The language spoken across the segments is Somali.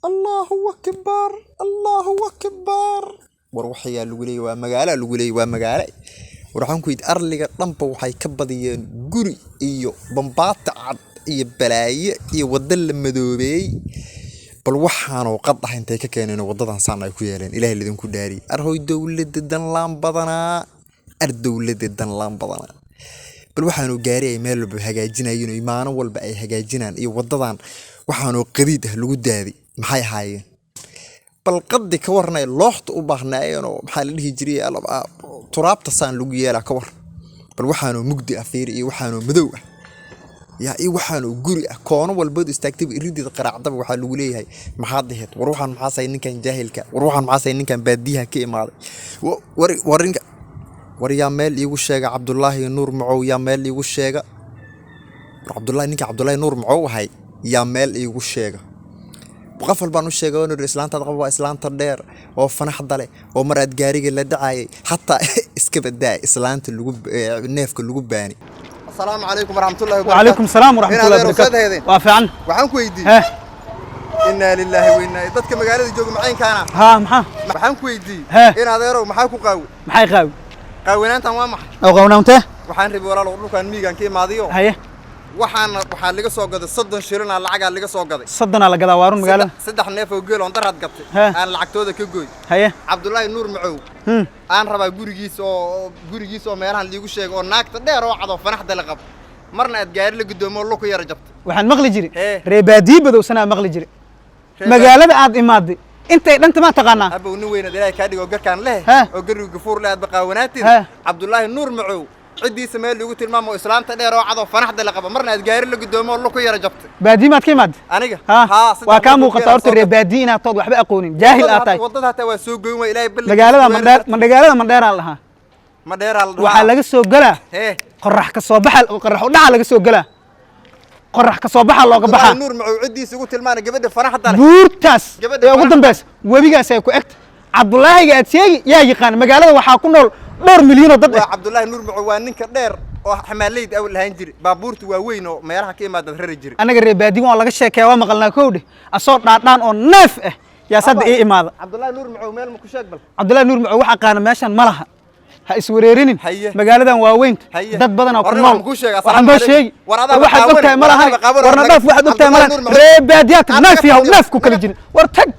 الله أكبر الله أكبر وروحي لقولي ومقالة لقولي ومقالة وراحون كويد أرلي طنبا وحي كبديين قري إيو بمبات عد إيو بلاي إيو ودل مدوبي بل وحانو قطح انتي كاكينين وددان سانا يكويالين إلهي اللي دون كداري أرهوي دولة ددان لام بدنا أردولة ددان لام بدنا بل وحانو قاري ميلو بهاجاجينا ينو إيمانو والبا أي هاجاجينان إيو وددان وحانو قريده لغو دادي maxay haayeen bal qadi ka warnay looxta u baahnaayeeno maxaa la dhihi jiray alaba turaabta saan lagu yeelaa ka war bal waxaanu mugdi afiir iyo waxaanu madow ah yaa iyo waxaanu guri ah koono walba istaagtay iridida qaraacdaba waxa lagu leeyahay maxaad ahayd war waxaan maxaasay ninkan jaahilka war waxaan maxaasay ninkan baadiyaha ka imaaday warinka war yaa meel iigu sheega Cabdullaahi Nuur Macow yaa meel iigu sheega Cabdullaahi Nuur Macow wahay yaa meel iigu sheega وقفل بانو شيغو انو اسلام تدقوا اسلام تدير او فنح دله او مراد غاريغا لا دعاي حتى اسك بدا اسلام لوغو نيفك لوغو باني السلام عليكم ورحمه الله وبركاته وعليكم السلام ورحمه الله وبركاته وافعن waxaan ku weydiiyay inna lillahi wa inna dadka magaalada jooga maceen kaana ha maxaa waxaan ku weydiiyay in adeero maxaa ku qaawi maxay qaawi qaawinaantan waa maxay oo qaawinaanta waxaan rabay walaal dhulkan miigan ka imaadiyo haye waxaa laga soo gaday 30 shilin lacag laga soo gaday 30 la gadaa waarun magaalada saddex neef oo geel on daraad gatay aan lacagtooda ka gooy haye Cabdullaahi Nuur Macow aan rabaa gurigiisa oo meelahan liigu sheego oo naagta dheer oo cado fanaxda la qab marna aad gaari la gudoomo loo ku yar jabtay waxaan maqli jiray reebaadii badowsana maqli jiray magaalada aad imaaday intay dhanta ma taqaanaa aba uu nin weyn ilaahay ka dhigo garkaan leh oo gariga gafuur leh aad baqaawanaatid Cabdullaahi Nuur Macow cidiisa meel lagu tilmaamo islaamta dheer oo cado fanaxda la qaba marna aad gaari la gudoomo loo ku yar jabtay baadii maad ka imaad aniga waa ka muuqata horta reebaadii inaad tood waxba aqoonin jaahil aad tahay wadada hata waa soo goyn waa ilaahay bil magaalada mandheeraan lahaa mandheeraan waxa laga soo galaa qorrax ka soo baxal oo qorrax u dhaca laga soo galaa qorrax ka soo baxa looga baxaa Nuur Macow cidiisa ugu tilmaana gabadha fanaxda leh buurtaas ee ugu dambeys webigaas ay ku egta Cabdullaahi aad sheegi yaa yaqaan magaalada waxa ku nool dhowr milyan oo dad ah Cabdullaahi Nuur Macow waa ninka dheer oo xamaaleyd aw lahayn jiray baabuurtu waa weyn oo meelaha ka imaada rari jiray anaga reebaadi waan laga sheekeeyaa waa maqalnaa koowde asoo dhaadhaan oo neef ah yaa sadda ii imaada Cabdullaahi Nuur Macow meel ma ku sheeg bal Cabdullaahi Nuur Macow waxa qaana meeshan malaha ha iswareerinin magaaladan waa weyn dad badan oo ku nool waxaan baa sheegi waxaad ogtahay malaha warna dhaaf waxaad ogtahay malaha reebaadiyaad neef yahow neef ku kala jirin war tag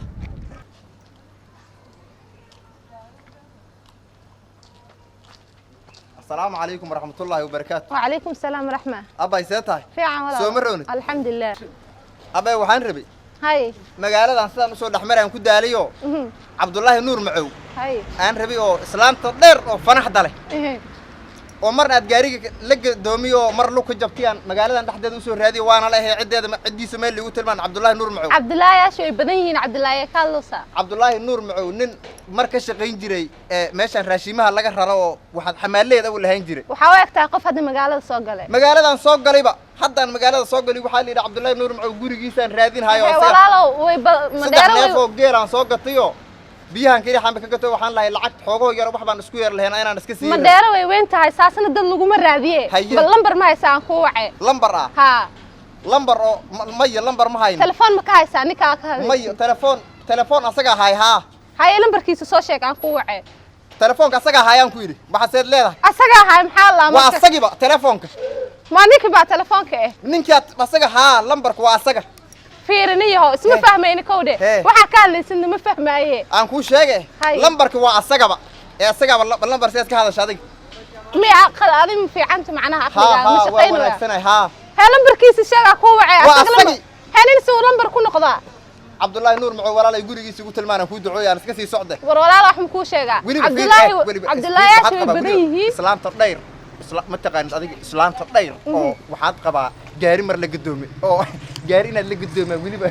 السلام عليكم ورحمة الله وبركاته. وعليكم السلام ورحمة. أبا يساتها. في عام ولا. سومروني. الحمد لله. أبا وحن ربي. هاي. مقالة عن سلام سود أحمر أنا كده عليه. عبد الله نور معو. هاي. أنا ربي أو إسلام تدير أو فنح دله. ومرنا تجاري لق دومي ومر لو كجبتيان مقالة عن تحديد وسور هذه وأنا له عدي سمير اللي قلت من عبد الله نور معو. عبد الله يا شوي بدين عبد الله يا كالوسا. عبد الله نور معو نن مركز شقين جري ماشان راشيمها لقى رأوا واحد حمالية ده ولا هينجري. وحاولت تعقف هذه مقالة سوق عليه. مقالة عن سوق عليه بقى حتى المقالة سوق عليه وحالي عبد الله نور معو جوري جيسان رادين هاي وصل. ولا لو مدير فوق جير عن سوق الطيو. بيهان كده حن بكتو وحن لا العقد حقوق يا رب حبان سكوير لهنا أنا نسكسي. مدير وين تهاي ساسنا دل لقوم الرادية. باللمبر ما يسان كوعي. لمبر ها. لمبر مية لمبر ما هاي. تلفون مكاي سان نكاك. مية تلفون أسقى هاي ها. هاي لمبر كيس سوشيك عن كوعي. تلفون أسقى هاي أنا كويري بحسد ليه. أسقى هاي محل. وأسقى بقى تلفونك. ما نيك بقى تلفونك إيه. نينك أسقى ها لمبر وأسقى. فيرني هو اسمه فهميني كودة وحا كان لي سن ما فهمايه aan ku sheegay lambarka waa asagaba lambar sees ka hadashaday mi aqal adin fiicanta macnaha aqliga ma shaqeynaa ha lambarkiisa sheega ku wacay halin soo lambar ku noqdaa Cabdullaahi Nuur Macow walaalay gurigiisa ugu tilmaanay ku ducooyaan iska sii socday war walaal wax ma ku sheega Cabdullaahi ya shay badan yihiin islaamta dheer ma taqaan adiga islaamta dheer oo waxaad qabaa gaari mar la gudoomi oo gaari inaad la gudoomaa waliba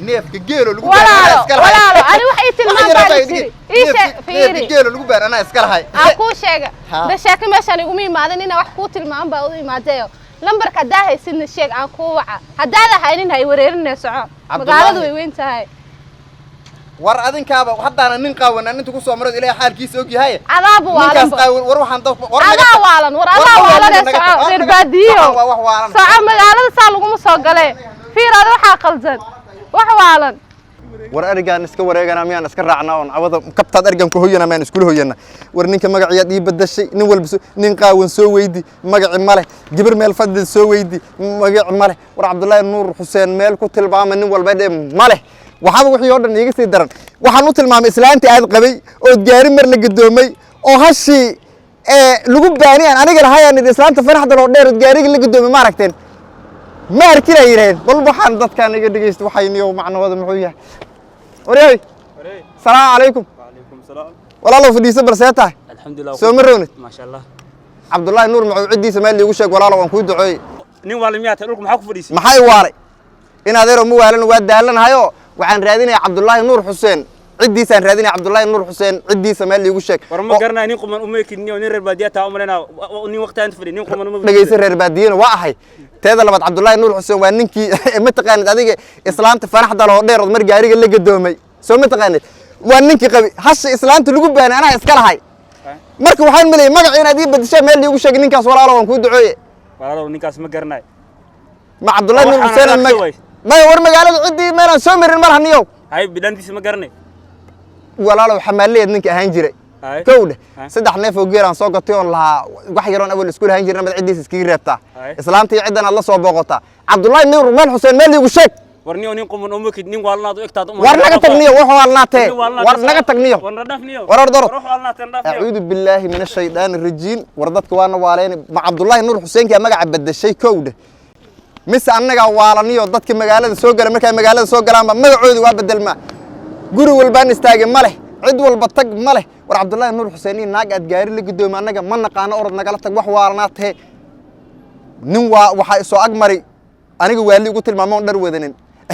neefka geelo lagu baaraa iska lahay walaalo ani wax ay tilmaantay neefka geelo lagu baaraa ana iska lahay ku sheega da sheeka meeshan igu iimaadan ina wax ku tilmaan baa u imaadeeyo lambarka daahaysin sheeg aan ku waca hadaada haynin hay wareerinay soco magaaladu way weyn tahay war adinkaaba haddaana nin qaawan inta ku soo maray ilaahay xaalkiisa og yahay cadaab waalan war waxaan dad war cadaab waalan reer baadiyo saca magaalada saa lagu soo galay fiirada waxa qaldan wax waalan war arigaan iska wareegana miyaan iska raacnaa on awada kabtaad arigan ku hoyana maan isku hoyana war ninka magaciyaad ii badashay nin walba nin qaawan soo weydi magaci male gabar meel fadhid soo weydi magaci male war Cabdullaahi Nuur Xuseen meel ku tilmaamay nin walba dheem male waxaba wixii oo dhan iga sii daran waxaan u tilmaamay islaanta aad qabay oo gaari mar la gadoomay oo hashi lagu baaniyaan aniga lahayaan islaanta faraxda loo dheer gaariga la gadoomay ma aragteen ma arkina yireen bal waxaan dadkan iga dhageysto waxay niyo macnooda muxuu yahay ورياي السلام عليكم وعليكم السلام والله فديسه برسيتها الحمد لله سو مرونت ما شاء الله عبد الله نور معو عديسه مال لي وشيق والله وان كو دعوي نين والميات دولك maxaa ku fadhiisay maxay waaray in adeero ma waalan waa daalanahayo waxaan raadinay Cabdullaahi Nuur Xuseen cidiisaan raadinay Cabdullaahi Nuur Xuseen cidiisa meel liigu sheeg war ma garanay nin quman umeekidni oo nin reer baadiya taa umalena nin waqti aan fadhi nin quman uma dhageysan reer baadiyana waa ahay teeda labaad Cabdullaahi Nuur Xuseen waa ninkii ma taqaanid adiga islaanta faraxda loo dheer mar gaariga la gadoomay soo ma taqaanid waa ninkii qabi hash islaanta lagu baanay anaa iska lahay marka waxaan malay magac inaad ii badashay meel liigu sheeg ninkaas walaalo waan ku duceeyay walaalo ninkaas ma garanay ma Cabdullaahi Nuur Xuseen ma war magaalada cidii meelan soo marin mar haniyo hay bidantiisa ma garanay walaalo xamaaleed ninka ahaan jiray kowda saddex neef oo geeran soo gatay oo laha wax yaroon awal isku lahayn jirnaa cidiis iskiga reebta islaamtii ciidan aad la soo booqata Cabdullaahi Nuur Xuseen meel liigu sheeg warniyo nin quman umeekid nin waalnaad u egtaad war naga tagniyo wax waalnaatee war naga tagniyo war nadafniyo war ordor ruux waalnaatee nadafniyo a'uudu billaahi minash shaydaani rajiim war dadka waana waaleen ma Cabdullaahi Nuur Xuseen ka magaca badashay kowda mis annaga waalaniyo dadka magaalada soo galay markay magaalada soo galaan magacooda waa bedelma guri walbaan istaagay ma leh cid walba tag ma leh war Cabdullaahi Nuur Xuseen naag aad gaari la gudoomo annaga ma naqaano orod nagala tag wax waalnaatee nin waxa soo agmari aniga waali ugu tilmaamo dhar wadanin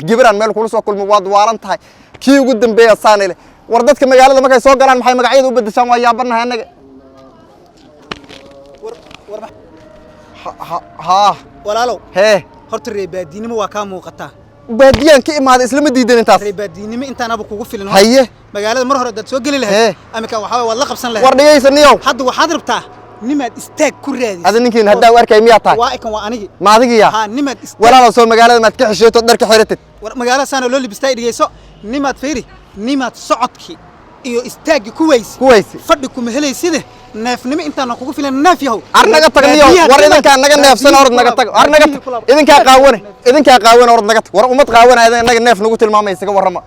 gabaraan meel kula soo kulmo waad waalan tahay kii ugu dambeeya saanile war dadka magaalada markay soo galaan maxay magacyada u bedeshaan waa yaabanahay anaga ha walaalow hee horta reebaadinimo waa ka muuqataa baadiyaan ka imaaday isla diidan intaas reebaadinimo intaan aba kugu filan haye magaalada mar hore dad soo gali lahayd amika waxa wad la qabsan lahayd war dhageysaniyo hadda waxaad rabtaa nimaad istaag ku raadis hada ninkiin hadda arkay miyaa tahay waa ikan waa anigi ma adigiya ha nimaad istaag walaalo soo magaalada maad ka xisheeto dharka xiratid war magaalada saana loo libistay dhigeyso nimaad fiiri nimaad socodki iyo istaagi ku weysi fadhi kuma helayside neefnimo intaan kugu filan neef yahow arnaga tagniyo war idinka naga neefsan orod naga tag arnaga idinka qaawane orod naga tag war umad qaawanayda naga neef nagu tilmaamaysa ka warrama